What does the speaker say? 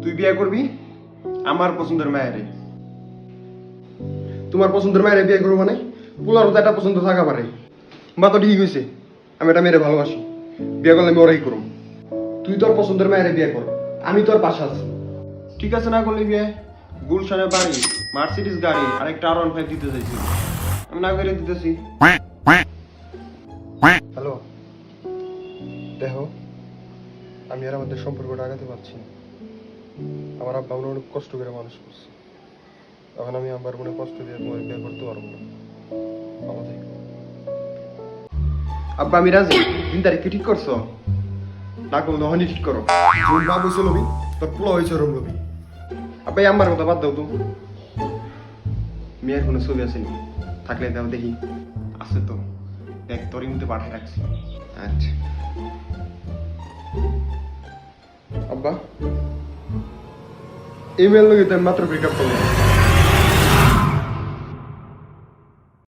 তুই বিয়ে করবি আমার পছন্দের মায়েরে। তোমার পছন্দের মায়েরে বিয়ে করবো মানে পোলারও তো একটা পছন্দ থাকা পারে। মা তো ঠিক হয়েছে, আমি এটা মেয়েরে ভালোবাসি, বিয়ে করলে আমি ওরাই করব। তুই তোর পছন্দের মায়েরে বিয়ে কর, আমি তোর পাশে আছি। ঠিক আছে না করলে বিয়ে? গুলশানে বাড়ি, মার্সিডিজ গাড়ি আর একটা R15 দিতে চাইছি, আমি না করে দিতেছি। হ্যালো, দেখো আমি আর আমাদের সম্পর্কটা আগাতে পারছি না। আমার আব্বা আমরা অনেক কষ্ট করে মানুষ করছে, এখন আমি আমার মনে কষ্ট দিয়ে তোমার বিয়ে করতে পারবো না। আমাদের আব্বা আমি রাজি, দিন তারিখ কি ঠিক করছো? না করো তখনই ঠিক করো। যখন বাপ হয়েছে লবি তোর পোলা হয়েছে ওরম লবি। আব্বা আমার কথা বাদ দাও তো। মেয়ের কোনো ছবি আছে নি? থাকলে দাও দেখি। আছে তো, দেখ তোরই মধ্যে পাঠিয়ে রাখছি। আচ্ছা আব্বা, এই মেয়ের লগে তো আমি মাত্র ব্রেকআপ করলাম।